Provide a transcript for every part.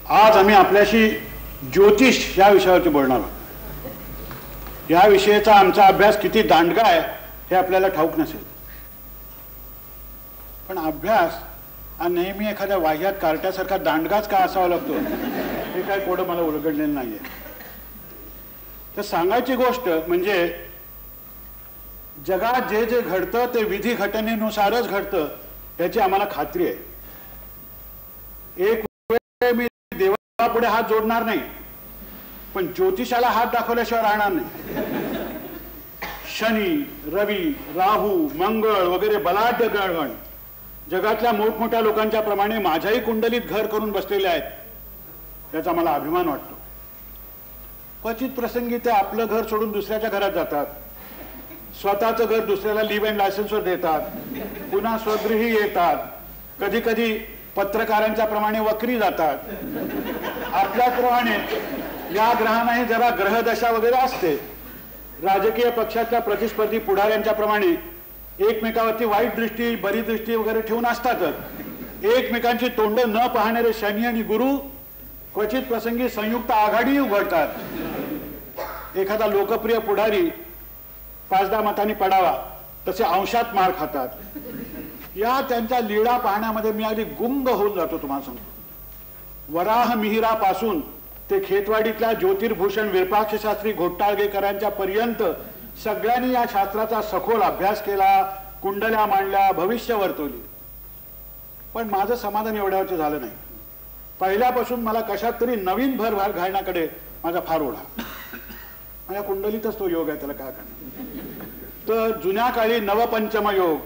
आज आम्ही आपल्याशी ज्योतिष या विषयावरती बोलणार आहोत। या विषयाचा आमचा अभ्यास किती दांडगा आहे हे आपल्याला ठाऊक नसेल, पण अभ्यास हा नेहमी एखाद्या वाह्यात कार्ट्यासारखा दांडगाच का असावा लागतो हे काय कोडं मला उलगडलेलं नाहीये। तर सांगायची गोष्ट म्हणजे जगात जे जे घडतं ते विधी घटनेनुसारच घडतं याची आम्हाला खात्री आहे। एक वेळ मी देवापुढे हात जोडणार नाही, पण ज्योतिषाला हात दाखवल्याशिवाय राहणार नाही। शनी, रवी, राहू, मंगळ वगैरे बलाढ्य ग्रहगण जगातल्या मोठमोठ्या लोकांच्या प्रमाणे माझ्याही कुंडलीत घर करून बसलेले आहेत, याचा मला अभिमान वाटतो। क्वचित प्रसंगी ते आपलं घर सोडून दुसऱ्याच्या घरात जातात, स्वतःचं घर दुसऱ्याला लिव्ह अँड लायसन्सवर देतात, पुन्हा स्वगृही येतात, कधी कधी पत्रकारांच्या प्रमाणे वक्री जातात। आपल्याप्रमाणे या ग्रहांनाही जरा ग्रहदशा वगैरे असते। राजकीय पक्षाच्या प्रतिस्पर्धी पुढाऱ्यांच्या प्रमाणे एकमेकावरती वाईट दृष्टी, बरी दृष्टी वगैरे ठेवून असतातच। एकमेकांची तोंड न पाहणारे शनी आणि गुरु क्वचित प्रसंगी संयुक्त आघाडी उघडतात। एखादा लोकप्रिय पुढारी 5-10 मतांनी पडावा तसे अंशात मार खातात। या त्यांच्या लीळा पाहण्यामध्ये मी अगदी गुंग होऊन जातो। तुम्हाला सांगतो, वराह मिहिरापासून ते खेतवाडीतल्या ज्योतिर्भूषण विरूपाक्ष शास्त्री घोटाळगेकरांच्या पर्यंत सगळ्यांनी या शास्त्राचा सखोल अभ्यास केला, कुंडल्या मांडल्या, भविष्य वर्तवली। पण माझं समाधान एवढ्यावरचं झालं नाही। पहिल्यापासून मला कशात तरी नवीन भर घालण्याकडे माझा फार ओढा। माझ्या कुंडलीतच तो योग आहे, त्याला काय करणार। तर जुन्या काळी नवपंचम योग,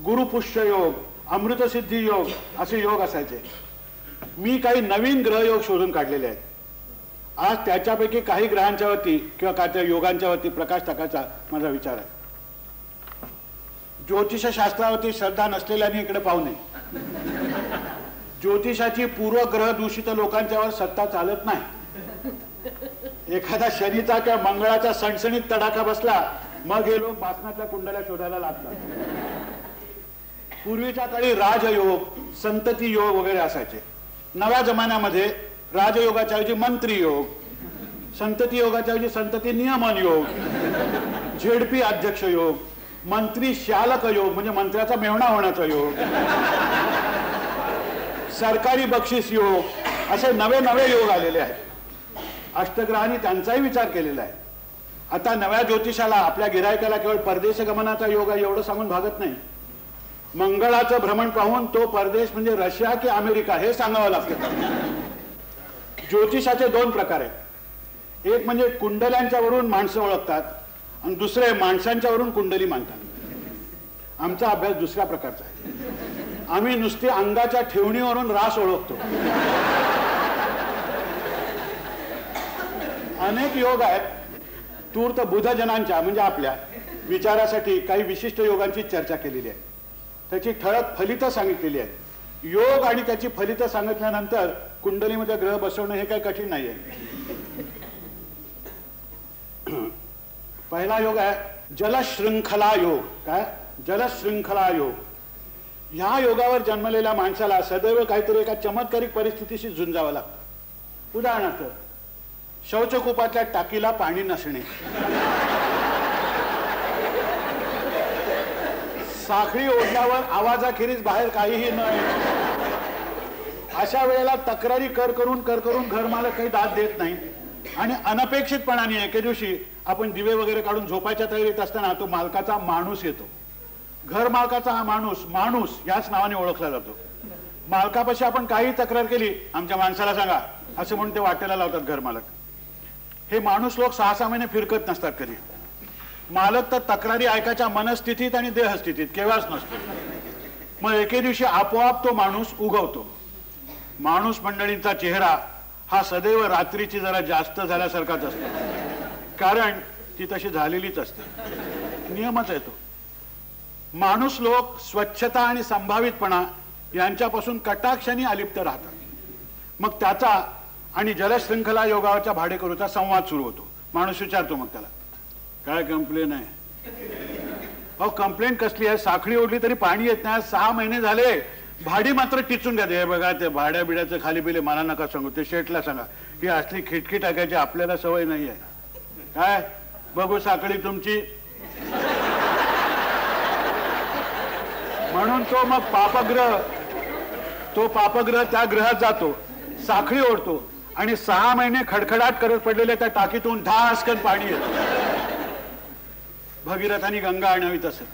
गुरुपुष्य योग, अमृतसिद्धी योग असे योग असायचे। मी काही नवीन ग्रहयोग शोधून काढलेले आहेत। आज त्याच्यापैकी काही ग्रहांच्या वरती किंवा काही योगांच्या वरती प्रकाश टाकायचा माझा विचार आहे। ज्योतिषशास्त्रावरती श्रद्धा नसलेल्यांनी इकडे पाहू नये। ज्योतिषाची पूर्वग्रह दूषित लोकांच्यावर सत्ता चालत नाही। एखादा शनीचा किंवा मंगळाचा सणसणीत तडाखा बसला, मग हे लोक बासनातल्या कुंडल्या शोधायला लागतात। पूर्वीच्या काळी राजयोग, संतती योग वगैरे असायचे। नव्या जमान्यामध्ये राजयोगाच्या ऐवजी मंत्री योग, संतती योगाच्या ऐवजी संतती नियमन योग, झेडपी अध्यक्ष योग, मंत्री शालक योग म्हणजे मंत्र्याचा मेव्हणा होण्याचा योग, सरकारी बक्षीस योग असे नवे नवे योग आलेले आहेत। अष्टग्रहांनी त्यांचाही विचार केलेला आहे। आता नव्या ज्योतिषाला आपल्या गिरायकाला केवळ परदेश गमनाचा योग आहे एवढं सांगून भागत नाही। मंगळाचं भ्रमण पाहून तो परदेश म्हणजे रशिया की अमेरिका हे सांगावं लागतं। ज्योतिषाचे 2 प्रकार आहेत। एक म्हणजे कुंडल्यांच्या वरून माणसं ओळखतात आणि दुसरे माणसांच्या वरून कुंडली मांडतात। आमचा अभ्यास दुसऱ्या प्रकारचा आहे। आम्ही नुसती अंगाच्या ठेवणीवरून रास ओळखतो। अनेक योग आहेत। तूर्त बुधजनांच्या म्हणजे आपल्या विचारासाठी काही विशिष्ट योगांची चर्चा केलेली आहे, त्याची ठळक फलितं सांगितलेली आहेत। योग आणि त्याची फलितं सांगितल्यानंतर कुंडलीमध्ये ग्रह बसवणं हे काही कठीण नाहीये। पहिला योग आहे जलशृंखला योग। काय? जलशृंखला योग। ह्या योगावर जन्मलेल्या माणसाला सदैव काहीतरी एका चमत्कारिक परिस्थितीशी झुंजावं लागतं। उदाहरणार्थ, शौचकूपातल्या टाकीला पाणी नसणे, साखळी ओढल्यावर आवाजाखेरीज बाहेर काहीही न येणे, अशा वेळेला तक्रारी कर करून घरमालक काही दाद देत नाही आणि अनपेक्षितपणाने एके दिवशी आपण दिवे वगैरे काढून झोपायच्या तयारीत असताना तो मालकाचा माणूस येतो। घर मालकाचा हा माणूस याच नावाने ओळखला जातो। मालकापाशी आपण काही तक्रार केली, आमच्या माणसाला सांगा असं म्हणून ते वाटेला लावतात घर मालक। हे माणूस लोक 6-6 महिने फिरकत नसतात कधी। मालक तर तक्रारी ऐकायच्या मनस्थितीत आणि देहस्थितीत केव्हाच नसतो। मग एके दिवशी आपोआप तो माणूस उगवतो। माणूस मंडळींचा चेहरा हा सदैव रात्रीची जरा जास्त झाल्यासारखाच असतो, कारण ती तशी झालेलीच असते। नियमच आहे तो। माणूस लोक स्वच्छता आणि संभावितपणा यांच्यापासून कटाक्षाने अलिप्त राहतात। मग त्याचा आणि जलशृंखला योगावरच्या भाडेकरूचा संवाद सुरू होतो। माणूस विचारतो मग त्याला, काय कंप्लेन आहे? अहो कंप्लेंट कसली आहे? साखळी ओढली तरी पाणी येत नाही, 6 महिने झाले भाडी मात्र टिचून घ्या. हे बघा ते भाड्या बिड्याचं खाली पिले मला नका सांगू, ते शेटला सांगा की असली खिटकी टाकायची आपल्याला सवय नाहीये. काय बघू साखळी तुमची. म्हणून तो मग पापग्रह त्या ग्रहात जातो, साखळी ओढतो आणि 6 महिने खडखडाट करत पडलेल्या त्या टाकीतून धासकन पाणी येतं. भगीरथानी गंगा आणावी तसं.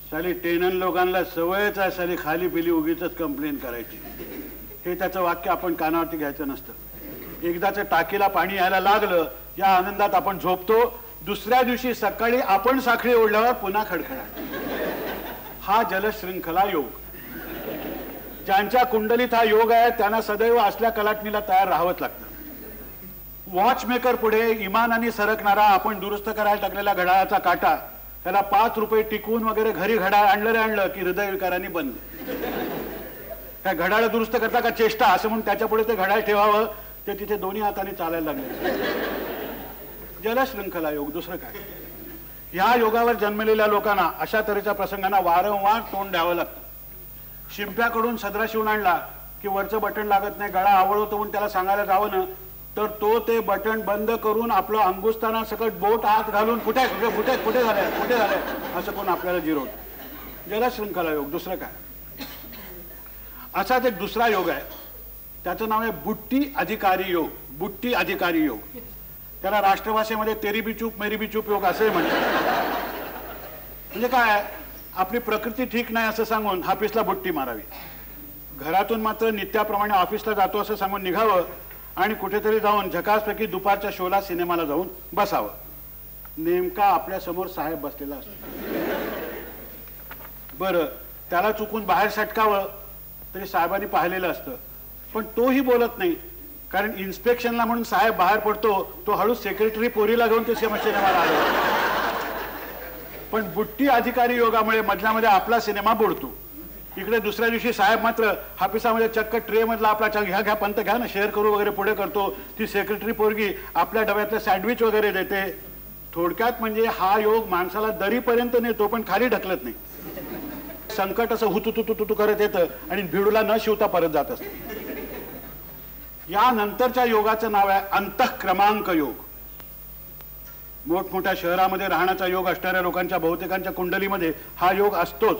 साली टेनन लोकांना सवयच आहे साली खाली पिली उगीच कंप्लेन करायची. हे त्याचं वाक्य आपण कानावरती घ्यायचं नसतं. एकदाच टाकीला पाणी यायला लागलं, या आनंदात आपण झोपतो. दुसऱ्या दिवशी सकाळी आपण साखळी ओढल्यावर पुन्हा खडखडाट. हा जलशृंखला योग. ज्यांच्या कुंडलीत हा योग आहे त्यांना सदैव असल्या कलाटणीला तयार राहावंच लागतं. वॉचमेकर पुढे इमानाने सरकणारा आपण दुरुस्त करायला टाकलेला घड्याळाचा काटा, त्याला 5 रुपये टिकवून वगैरे घरी घड्याळ आणलं की हृदयविकाराने बंद. काय घड्याळ दुरुस्त करता का चेष्टा असं म्हणून त्याच्या पुढे ते घड्याळ ठेवावं, ते तिथे दोन्ही हाताने चालायला लागले. जलशृंखला योग, दुसरं काय. या योगावर जन्मलेल्या लोकांना अशा तऱ्हेच्या प्रसंगांना वारंवार तोंड द्यावं लागतं. शिंप्याकडून सदरा शिवून आणला की वरचं बटन लागत नाही, गळा आवळवतो म्हणून त्याला सांगायला जावं ना, तर तो ते बटन बंद करून आपलं अंगुस्ताना सकट बोट आत घालून कुठे झालंय असं कोण आपल्याला जिरवत. जलशृंखला योग, दुसरं काय. असाच एक दुसरा योग आहे, त्याचं नाव आहे बुट्टी अधिकारी योग. बुट्टी अधिकारी योग, त्याला राष्ट्रभाषेमध्ये तेरी बी चूप मेरी बी चूप योग असंही म्हणतात. म्हणजे काय, आपली प्रकृती ठीक नाही असं सांगून ऑफिसला बुट्टी मारावी. घरातून मात्र नित्याप्रमाणे ऑफिसला जातो असं सांगून निघावं आणि कुठेतरी जाऊन झकासपैकी दुपारच्या शोला सिनेमाला जाऊन बसावं. नेमका आपल्या समोर साहेब बसलेला असतो. बरं, त्याला चुकून बाहेर सटकावं तरी साहेबांनी पाहिलेलं असतं, पण तोही बोलत नाही. कारण इन्स्पेक्शनला म्हणून साहेब बाहेर पडतो, तो हळूच सेक्रेटरी पोरीला घेऊन ते सिनेमाला आलो. पण बुट्टी अधिकारी योगामुळे मधल्यामध्ये आपला सिनेमा बुडतो. इकडे दुसऱ्या दिवशी साहेब मात्र ऑफिसामध्ये चक्क ट्रे मधला आपला घ्या पंत घ्या ना, शेअर करू वगैरे पुढे करतो. ती सेक्रेटरी पोरगी आपल्या डब्यातलं सँडविच वगैरे देते. थोडक्यात म्हणजे हा योग माणसाला दरीपर्यंत नेतो पण खाली ढकलत नाही. संकट असं हुतुतुतुतु करत येतं आणि भिडूला न शिवता परत जात असतं. या नंतरच्या योगाचं नाव आहे अंतःक्रमांक योग. मोठमोठ्या शहरामध्ये राहण्याचा योग असणाऱ्या लोकांच्या बहुतेकांच्या कुंडलीमध्ये हा योग असतोच.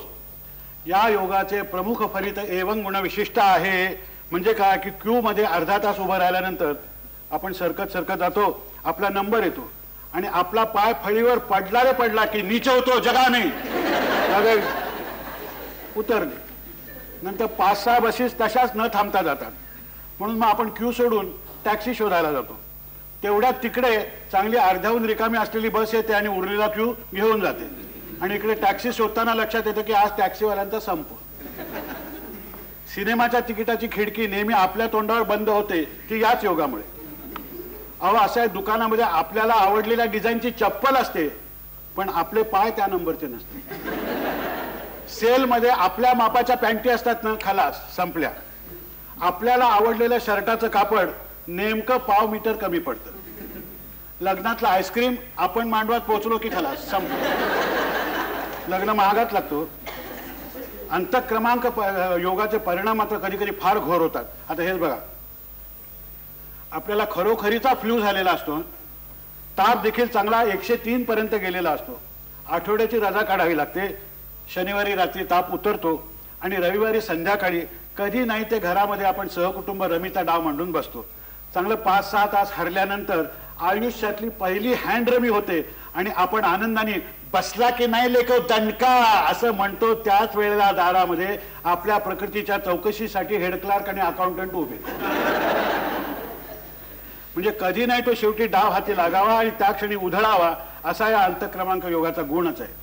या योगाचे प्रमुख फलित एवं गुण विशिष्ट आहे. म्हणजे काय की क्यू मध्ये अर्धा तास उभं राहिल्यानंतर आपण सरकत जातो, आपला नंबर येतो आणि आपला पाय फळीवर पडला की नीचवतो जगाने उतरले. नंतर 5-6 बसेस तशाच न थांबता जातात. म्हणून मग आपण क्यू सोडून टॅक्सी शोधायला जातो. तेवढ्यात तिकडे चांगली अर्ध्याहून रिकामी असलेली बस येते आणि उरलेला क्यू घेऊन जाते. आणि इकडे टॅक्सी शोधताना लक्षात येतं की आज टॅक्सीवाल्यांचा संप. सिनेमाच्या तिकिटाची खिडकी नेहमी आपल्या तोंडावर बंद होते ती याच योगामुळे. अहो, अशा दुकानामध्ये आपल्याला आवडलेल्या डिझाईनची चप्पल असते पण आपले पाय त्या नंबरचे नसते. सेलमध्ये आपल्या मापाच्या पॅन्टी असतात ना, खलास संपल्या. आपल्याला आवडलेल्या शर्टाचं कापड नेमकं पाव मीटर कमी पडतं. लग्नातला आईस्क्रीम आपण मांडवात पोहोचलो की खलास संपलं. लग्न महागात लागतो. अंतःक्रमांक योगाचे परिणाम मात्र कधी कधी फार घोर होतात. आता हेच बघा, आपल्याला खरोखरीचा फ्लू झालेला असतो. ताप देखील चांगला 103 पर्यंत गेलेला असतो. आठवड्याची रजा काढावी लागते. शनिवारी रात्री ताप उतरतो आणि रविवारी संध्याकाळी कधी नाही ते घरामध्ये आपण सहकुटुंब रमीचा डाव मांडून बसतो. चांगलं 5-6 तास हरल्यानंतर आयुष्यातली पहिली हँड रमी होते आणि आपण आनंदाने बसला की नाही लेको दणका असं म्हणतो. त्याच वेळेला दारामध्ये आपल्या प्रकृतीच्या चौकशीसाठी हेड क्लार्क आणि अकाउंटंट उभे. म्हणजे कधी नाही तो शेवटी डाव हाती लागावा आणि त्या क्षणी उधळावा असा या अंतःक्रमांक योगाचा गुणच आहे.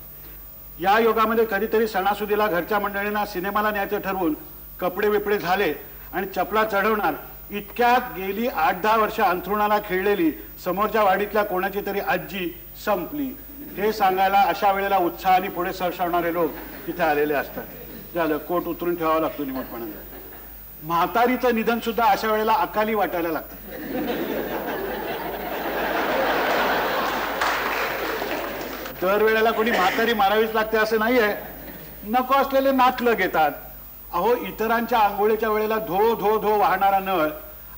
या योगामध्ये कधीतरी सणासुदीला घरच्या मंडळींना सिनेमाला न्यायचं ठरवून कपडे बिपडे झाले आणि चपला चढवणार. इतक्यात गेली 8-10 वर्ष अंथरुणाला खेळलेली समोरच्या वाडीतल्या कोणाची तरी आजी संपली. हे सांगायला अशा वेळेला उत्साहाने पुढे सरसावणारे लोक तिथे आलेले असतात. झालं, कोट उतरून ठेवावा लागतो निमटपणाने. म्हातारीचं निधन सुद्धा अशा वेळेला अकाली वाटायला लागतं. दरवेळेला कोणी म्हातारी मारावीच लागते असं नाहीये. नको असलेले नातलग येतात. अहो, इतरांच्या आंघोळीच्या वेळेला धो धो धो वाहणारा नळ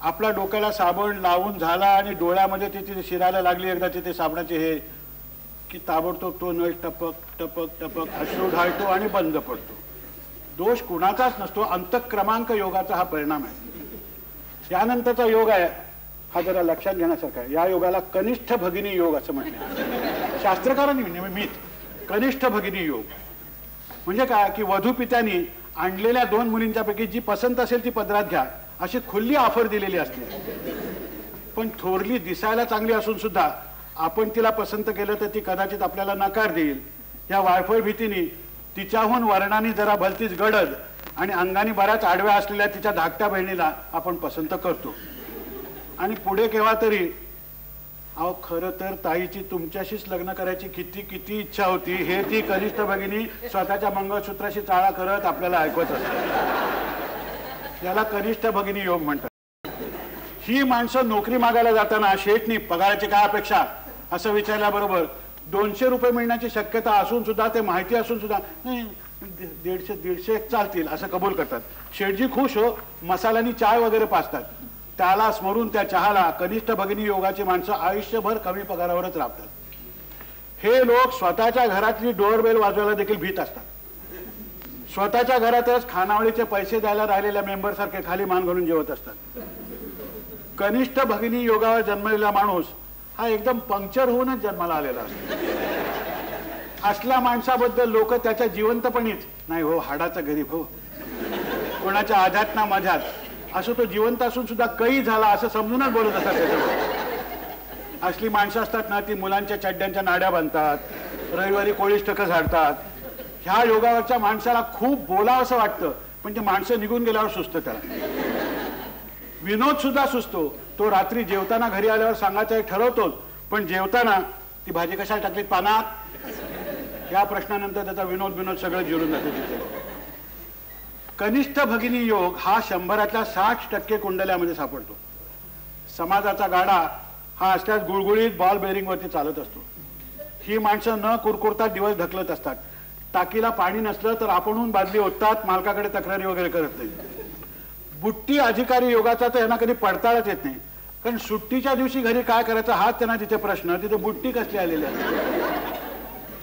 आपल्या डोक्याला साबण लावून झाला आणि डोळ्यामध्ये तिथे शिरायला लागली एकदा तिथे साबणाचे हे की ताबडतोब तो नळ टपक टपक टपक अश्रू ढाळतो आणि बंद पडतो. दोष कुणाचाच नसतो, अंतःक्रमांक योगाचा हा परिणाम आहे. यानंतरचा योग आहे हा जरा लक्षात घेण्यासारखा आहे. या योगाला कनिष्ठ भगिनी योग असं म्हटलं शास्त्रकारांनी निमित्त. कनिष्ठ भगिनी योग म्हणजे काय की वधूपित्यांनी आणलेल्या 2 मुलींच्यापैकी जी पसंत असेल ती पदरात घ्या अशी खुल्ली ऑफर दिलेली असते. पण थोरली दिसायला चांगली असून सुद्धा आपण तिला पसंत केलं तर ती कदाचित आपल्याला नकार देईल. या वाळफळ भीतीने तिच्याहून वर्णाने जरा भलतीच गडद आणि अंगाने बऱ्याच आडव्या असलेल्या तिच्या धाकट्या बहिणीला आपण पसंत करतो. आणि पुढे केव्हा तरी अहो, खरं तर ताईची तुमच्याशीच लग्न करायची किती किती इच्छा होती हे ती कनिष्ठ भगिनी स्वतःच्या मंगळसूत्राशी चाळा करत आपल्याला ऐकवत असते. याला कनिष्ठ भगिनी योग म्हणतात. ही माणसं नोकरी मागायला जाताना शेठनी पगाराची काय अपेक्षा असं विचारल्याबरोबर 200 रुपये मिळण्याची शक्यता असून सुद्धा, ते माहिती असून सुद्धा नाही 150 चालतील असं कबूल करतात. शेठजी खुश हो, मसाल्यानी चाय वगैरे पाजतात. त्याला स्मरून त्या चहाला कनिष्ठ भगिनी योगाची माणसं आयुष्यभर कमी पगारावरच राबतात. हे लोक स्वतःच्या घरातली डोअरबेल वाजवायला देखील भीत असतात. स्वतःच्या घरातच खानावळीचे पैसे द्यायला राहिलेल्या मेंबर सारखे खाली मान घालून जेवत असतात. कनिष्ठ भगिनी योगावर जन्मलेला माणूस हा एकदम पंक्चर होऊनच जन्माला आलेला असतो. असल्या माणसाबद्दल लोक त्याच्या जिवंतपणीच नाही हो, हाडाचा गरीब हो, कोणाच्या आध्यात ना माझ्यात असं तो जिवंत असून सुद्धा काही झाला असं समजूनच बोलत असतात त्याच्यावर. असली माणसं असतात ना ती मुलांच्या चड्ड्यांच्या नाड्या बांधतात, रविवारी कोळीष्टक झाडतात. ह्या योगावरच्या माणसाला खूप बोलावं असं वाटतं पण ते माणसं निघून गेल्यावर सुचतं त्याला. विनोद सुद्धा सुचतो. तो रात्री जेवताना घरी आल्यावर सांगायचं ठरवतोच, पण जेवताना ती भाजी कशाला टाकलीत पानात या प्रश्नानंतर त्याचा विनोद सगळं जिरून जातो तिथे. कनिष्ठ भगिनी योग हा 100तल्या 60% कुंडल्यामध्ये सापडतो. समाजाचा गाडा हा असल्यास गुळगुळीत बॉल बेरिंग वरती चालत असतो. ही माणसं न कुरकुरता दिवस ढकलत असतात. टाकीला पाणी नसलं तर आपणहून बादली ओततात, मालकाकडे तक्रारी वगैरे करत नाही. बुट्टी अधिकारी योगाचा तर यांना कधी पडताळच येत नाही, कारण सुट्टीच्या दिवशी घरी काय करायचं हाच त्यांना तिथे प्रश्न. तिथे बुट्टी कसली आलेली आहे.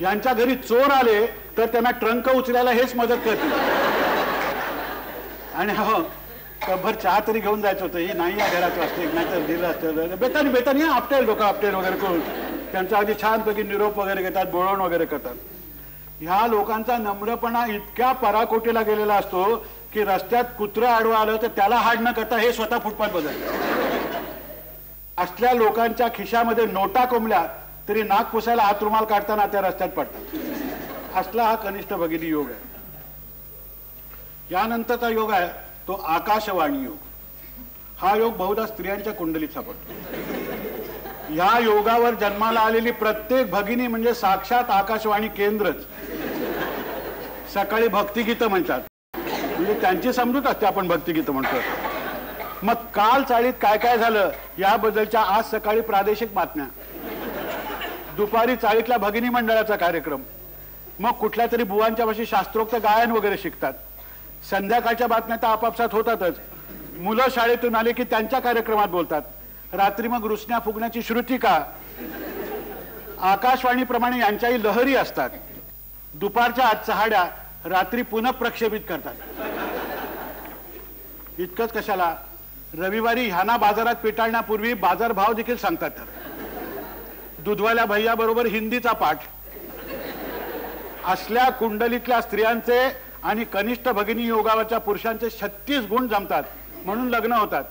यांच्या घरी चोर आले तर त्यांना ट्रंक उचलायला हेच मदत करते. आणि हो, कपभर चहा तरी घेऊन जायचं होतं, ही नाही या घरात वाजते नाहीतर दिलं असतं. बेतानी आपटेल डोकं आपटेल वगैरे करून त्यांचा अगदी छानपैकी निरोप वगैरे घेतात, बोळवण वगैरे करतात. ह्या लोकांचा नम्रपणा इतक्या पराकोटीला गेलेला असतो की रस्त्यात कुत्रं आडवं आलं तर त्याला हाड न करता हे स्वतः फुटपाथ बदलतात. असल्या लोकांच्या खिशामध्ये नोटा कोंबल्या तरी नाक पुसायला हात रुमाल काढताना त्या रस्त्यात पडतात. असला हा कनिष्ठ भगिनी योग आहे. यानंतरचा योग आहे तो आकाशवाणी योग. हा योग बहुधा स्त्रियांच्या कुंडलीत सापडतो. या योगावर जन्माला आलेली प्रत्येक भगिनी म्हणजे साक्षात आकाशवाणी केंद्रच. सकाळी भक्तिगीतं म्हणतात, म्हणजे त्यांची समजूत असते आपण भक्तिगीतं म्हणतो. मग काल चाळीत काय काय झालं याबद्दलच्या आज सकाळी प्रादेशिक बातम्या, दुपारी चाळीतल्या भगिनी मंडळाचा कार्यक्रम, मग कुठल्या तरी बुवांच्या पाशी शास्त्रोक्त गायन वगैरे शिकतात. संध्याकाळच्या बातम्या तर आपापसात होतातच. मुलं शाळेतून आले की त्यांच्या कार्यक्रमात बोलतात. रात्री मग रुसण्या फुगण्याची श्रुतिका. आकाशवाणीप्रमाणे यांच्याही लहरी असतात. दुपारच्या आत चहाड्या रात्री पुन्हा प्रक्षेपित करतात. इतकंच कशाला, रविवारी ह्यांना बाजारात पेटाळण्यापूर्वी बाजारभाव देखील सांगतात. दूधवाल्या भैया बरोबर हिंदीचा पाठ. असल्या कुंडलीतल्या स्त्रियांचे आणि कनिष्ठ भगिनी योगावरच्या पुरुषांचे 36 गुण जमतात म्हणून लग्न होतात.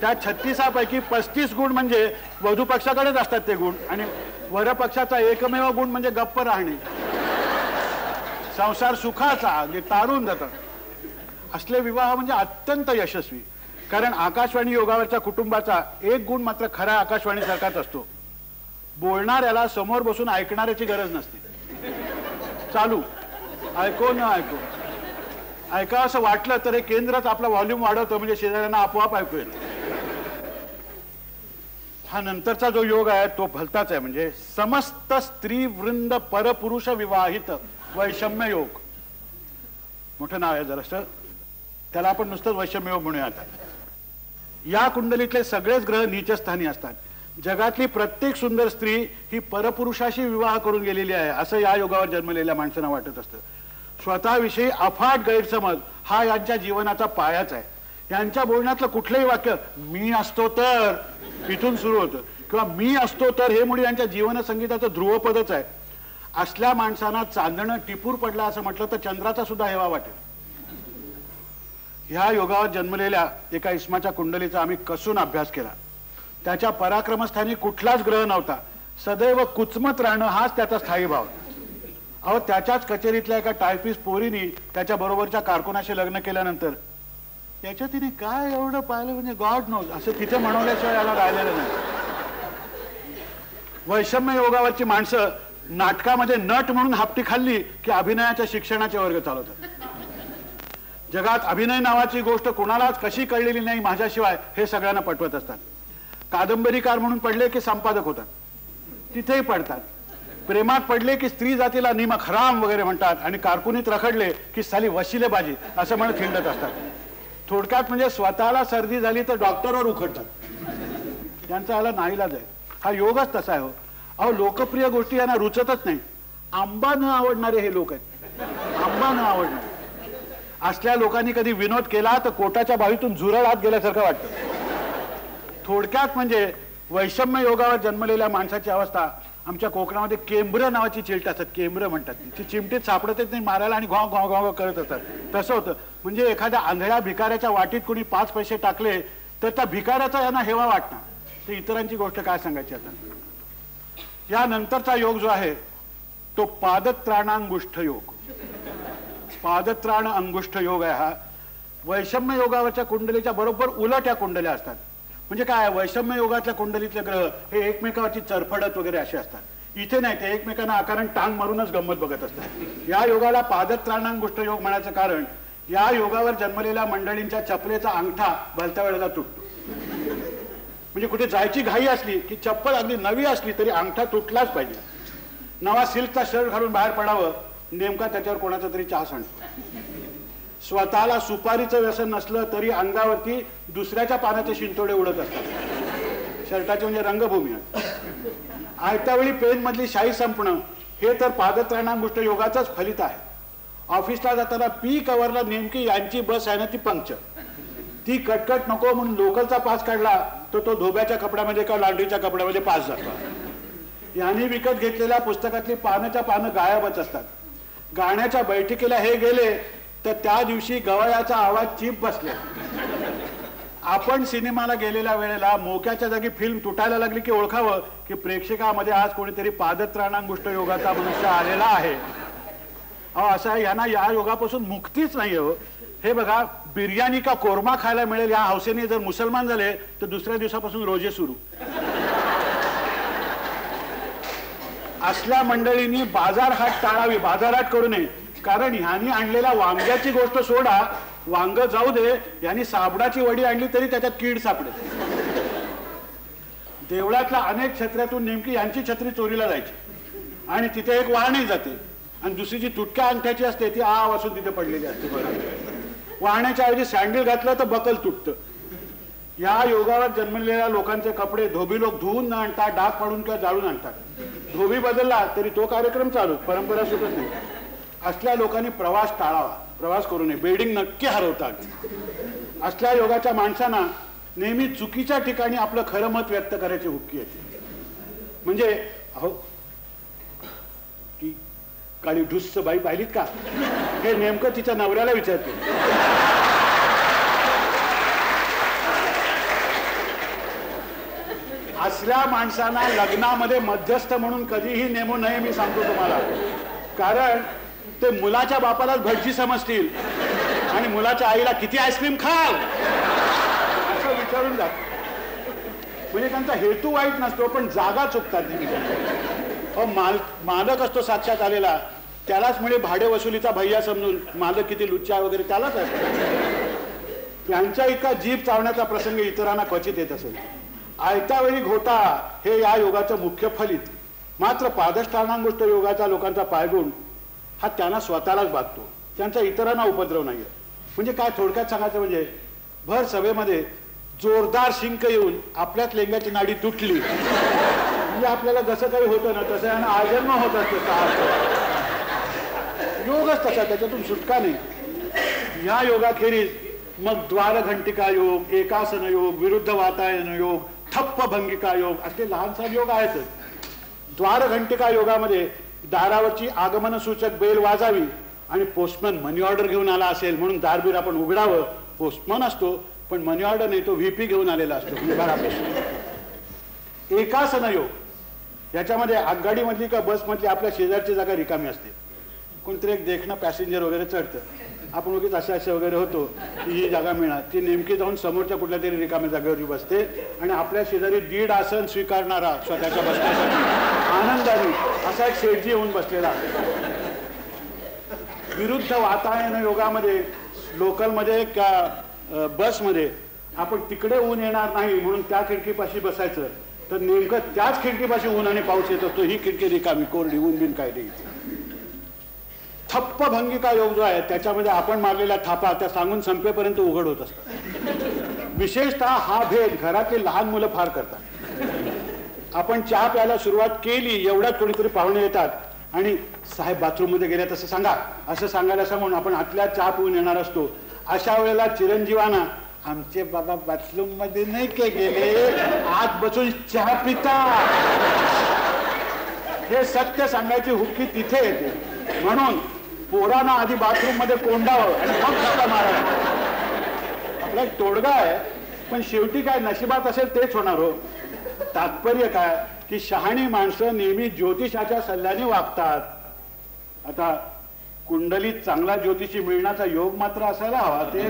त्या 36पैकी 35 गुण म्हणजे वधू पक्षाकडेच असतात ते गुण, आणि वर पक्षाचा एकमेव गुण म्हणजे गप्प राहणे. संसार सुखाचा तारून जातात. असले विवाह म्हणजे अत्यंत यशस्वी, कारण आकाशवाणी योगावरच्या कुटुंबाचा एक गुण मात्र खऱ्या आकाशवाणी सारखाच असतो. बोलणाऱ्याला समोर बसून ऐकणाऱ्याची गरज नसते. चालू ऐको न ऐको, ऐकावं असं वाटलं तर हे केंद्रच आपला व्हॉल्यूम वाढवतं, म्हणजे शेजाऱ्यांना आपोआप ऐकू येईल. हा नंतरचा जो योग आहे तो भलताच आहे, म्हणजे समस्त स्त्री वृंद परपुरुष विवाहित वैषम्य योग. मोठं नाव आहे जरासं. त्याला आपण नुसतंच वैषम्य योग म्हणूया. आता या कुंडलीतले सगळेच ग्रह नीचस्थानी असतात. जगातली प्रत्येक सुंदर स्त्री ही परपुरुषाशी विवाह करून गेलेली आहे असं या योगावर जन्मलेल्या माणसांना वाटत असतं. स्वतःविषयी अफाट गैरसमज हा यांच्या जीवनाचा पायाच आहे. यांच्या बोलण्यातलं कुठलंही वाक्य मी असतो तर इथून सुरू होतं किंवा मी असतो तर हे मुळे यांच्या जीवन संगीताचं ध्रुवपदच आहे. असल्या माणसांना चांदणं टिपूर पडला असं म्हटलं तर चंद्राचा सुद्धा हेवा वाटेल. ह्या योगावर जन्मलेल्या एका इस्माच्या कुंडलीचा आम्ही कसून अभ्यास केला. त्याच्या पराक्रमस्थानी कुठलाच ग्रह नव्हता. सदैव कुचमत राहणं हाच त्याचा स्थायी भाव. अहो त्याच्याच कचेरीतल्या एका टायपिस्ट पोरीनी त्याच्या बरोबरच्या कारकुनाशी लग्न केल्यानंतर त्याच्या तिने काय एवढं पाहिलं म्हणजे गॉड नोज असं तिथे म्हणवल्याशिवाय याला राहिलेलं नाही. वैषम्य योगावरची माणसं नाटकामध्ये नट म्हणून हापटी खाल्ली की अभिनयाच्या शिक्षणाचे वर्ग चालवतात. जगात अभिनय नावाची गोष्ट कुणालाच कशी कळलेली नाही माझ्याशिवाय हे सगळ्यांना पटवत असतात. कादंबरीकार म्हणून पडले की संपादक होतात, तिथेही पडतात. प्रेमात पडले की स्त्री जातीला निमक हराम वगैरे म्हणतात आणि कारकुनीत रखडले की साली वशिलेबाजी असं म्हणत हिंडत असतात. थोडक्यात म्हणजे स्वतःला सर्दी झाली तर डॉक्टरवर उखडतात. त्यांचा ह्याला नाईलाज आहे. हा योगच तसा आहे. हो अहो लोकप्रिय गोष्टी यांना रुचतच नाही. आंबा न आवडणारे हे लोक आहेत. आंबा न आवडणारे असल्या लोकांनी कधी विनोद केला तर कोटाच्या बावीतून झुरळ हात गेल्यासारखं वाटतं. थोडक्यात म्हणजे वैषम्य योगावर जन्मलेल्या माणसाची अवस्था आमच्या कोकणामध्ये केंब्र नावाची चिलट असतात. केंब्र म्हणतात. ती चिमटीत सापडत नाही मारायला आणि घॉ घॉ घॉ करत असतात. तसं होतं. म्हणजे एखाद्या आंधळ्या भिकाऱ्याच्या वाटीत कोणी 5 पैसे टाकले तर त्या भिकाऱ्याचा यांना हेवा वाटणार. तर इतरांची गोष्ट काय सांगायची. आता यानंतरचा योग जो आहे तो पादत्राणांगुष्ठ योग. पादत्राण अंगुष्ठ योग आहे हा. वैषम्य योगावरच्या कुंडलीच्या बरोबर उलट या कुंडल्या असतात. म्हणजे काय वैषम्य योगातल्या कुंडलीतले ग्रह हे एकमेकावरची चरफडत वगैरे असे असतात. इथे नाही, ते एकमेकांना आकारण टांग मारूनच गंमत बघत असतात. या योगाला पादत्राणांगुष्ठ योग म्हणायचं कारण या योगावर जन्मलेल्या मंडळींच्या चपलेचा अंगठा भलत्या वेळेला तुटतो. म्हणजे कुठे जायची घाई असली की चप्पल अगदी नवी असली तरी अंगठा तुटलाच पाहिजे. नवा सिल्कचा शर्ट घालून बाहेर पडावं नेमका त्याच्यावर कोणाचा तरी चहा सांडतो. स्वतःला सुपारीचं व्यसन नसलं तरी अंगावरती दुसऱ्याच्या पानाचे शिंतोडे उडत असतात. शर्टाचे म्हणजे रंगभूमी. आयत्यावेळी पेन मधली शाई संपणं हे तर पादत्राणांगुष्ठ योगाचंच फलित आहे. ऑफिसला जाताना पीक आवरला नेमकी यांची बस आहे ना ती पंक्चर. ती कटकट नको म्हणून लोकलचा पास काढला तर तो धोब्याच्या कपड्यामध्ये किंवा लांडरीच्या कपड्यामध्ये पास जातो. यांनी विकत घेतलेल्या पुस्तकातली पानाच्या पानं गायबच असतात. गाण्याच्या बैठकीला हे गेले तर त्या दिवशी गवयाचा आवाज चीप बसले. आपण सिनेमाला गेलेल्या वेळेला मोक्याच्या जागी फिल्म तुटायला लागली की ओळखावं की प्रेक्षकामध्ये आज कोणीतरी पादत्राणांगुष्ठ योगाचा मनुष्य आलेला आहे. असं आहे. यांना या योगापासून मुक्तीच नाही हो. हे बघा बिर्याणी का कोरमा खायला मिळेल या हौसेने जर मुसलमान झाले तर दुसऱ्या दिवसापासून रोजे सुरू. असल्या मंडळींनी बाजारहाट टाळावी. बाजारहाट करू नये. कारण ह्यांनी आणलेल्या वांग्याची गोष्ट सोडा, वांग जाऊ दे, यांनी साबणाची वडी आणली तरी त्याच्यात कीड सापडेल. देवळातल्या अनेक छत्र्यातून नेमकी यांची छत्री चोरीला जायची आणि तिथे एक वाहणी जाते आणि दुसरी जी तुटक्या अंगठ्याची असते ती आव असून तिथे पडलेली असते. वाहण्याच्या ऐवजी सँडल घातलं तर बकल तुटतं. या योगावर जन्मलेल्या लोकांचे कपडे धोबी लोक धुवून न आणता डाग पाडून किंवा जाळून आणतात. धोबी बदलला तरी तो कार्यक्रम चालू, परंपरा सुटत नाही. असल्या लोकांनी प्रवास टाळावा. प्रवास करू नये. बेडिंग नक्की हरवतात. असल्या योगाच्या माणसांना नेहमी चुकीच्या ठिकाणी आपलं खरं मत व्यक्त करायची हुक्की येते. म्हणजे अहो ती काळी ढुस्स बाई पाहिलीत का हे नेमकं तिच्या नवऱ्याला विचारते. असल्या माणसांना लग्नामध्ये मध्यस्थ म्हणून कधीही नेमू नये मी सांगतो तुम्हाला. कारण ते मुलाच्या बापालाच भटजी समजतील आणि मुलाच्या आईला किती आईस्क्रीम खाल असं विचारून जात. म्हणजे त्यांचा हेतू वाईट नसतो पण जागा चुकतात. मालक असतो साक्षात आलेला त्यालाच म्हणजे भाडे वसुलीचा भैया समजून मालक किती लुच्चा वगैरे त्यालाच असतो. त्यांच्या इतका जीभ चावण्याचा प्रसंग इतरांना क्वचित येत असेल. आयत्या वेळी घोटाळा हे या योगाचं मुख्य फलित. मात्र पादष्टानांगुष्ठ योगाचा लोकांचा पायगुण हा त्यांना स्वतःलाच बाधतो. त्यांचा इतरांना उपद्रव नाहीये. म्हणजे काय थोडक्यात सांगायचं म्हणजे भर सभेमध्ये जोरदार शिंक येऊन आपल्याच लेंगाची नाडी तुटली म्हणजे आपल्याला जसं काही होतं ना तसं यानं आजन्म होत असतं का योगच तसा, त्याच्यातून सुटका नाही. या योगाखेरीज मग द्वारघंटिका योग, एकासन योग, विरुद्ध वातायन योग, ठप्प भंगिका योग असे लहानसहान योग आहेतच. द्वारघंटिका योगामध्ये दारावरची आगमन सूचक बेल वाजावी आणि पोस्टमन मनी ऑर्डर घेऊन आला असेल म्हणून दारबीर आपण उघडावं. पोस्टमन असतो पण मनी ऑर्डर नाही, तो व्हीपी घेऊन आलेला असतो घरापासून. एकासन योग याच्यामध्ये आगगाडीमधली का बसमधली आपल्या शेजारची जागा रिकामी असते. कोणतरी एक देखणं पॅसेंजर वगैरे चढतं, आपण उगीच असे वगैरे होतो की ही जागा मिळणार, ती नेमकी जाऊन समोरच्या कुठल्या तरी रिकाम्या जागेवर बसते आणि आपल्या शेजारी दीड आसन स्वीकारणारा स्वतःच्या बसण्यासाठी आनंदाने असा एक शेठजी येऊन बसलेला. विरुद्ध वातायन योगामध्ये लोकलमध्ये का बसमध्ये आपण तिकडे ऊन येणार नाही म्हणून त्या खिडकीपाशी बसायचं, तर नेमकं त्याच खिडकीपाशी ऊन आणि पाऊस येत असतो. ही खिडकी रिकामी कोरडी, ऊन बिन काय नाही. ठप्प भंगिका योग जो आहे त्याच्यामध्ये आपण मारलेल्या थापा त्या सांगून संपेपर्यंत उघड होत असतात. विशेषतः हा भेद घरातली लहान मुलं फार करतात. आपण चहा प्यायला सुरुवात केली एवढ्यात कोणीतरी पाहुणे येतात आणि साहेब बाथरूम मध्ये गेले तसं सांगा, असं सांगायला सांगून आपण आतल्या चहा पिऊन येणार असतो. अशा वेळेला चिरंजीवाना आमचे बाबा बाथरूम मध्ये नाही के गेले, आत बसून चहा पिता, हे सत्य सांगायची हुक्की तिथे येते. म्हणून पोरांना आधी बाथरूम मध्ये कोंडावं आणि मग धक्का मारावं. आपला एक तोडगा आहे, पण शेवटी काय नशिबात असेल तेच होणार हो. तात्पर्य काय की शहाणी माणसं नेहमी ज्योतिषाच्या सल्ल्याने वागतात. आता कुंडलीत चांगला ज्योतिषी मिळण्याचा योग मात्र असायला हवा, ते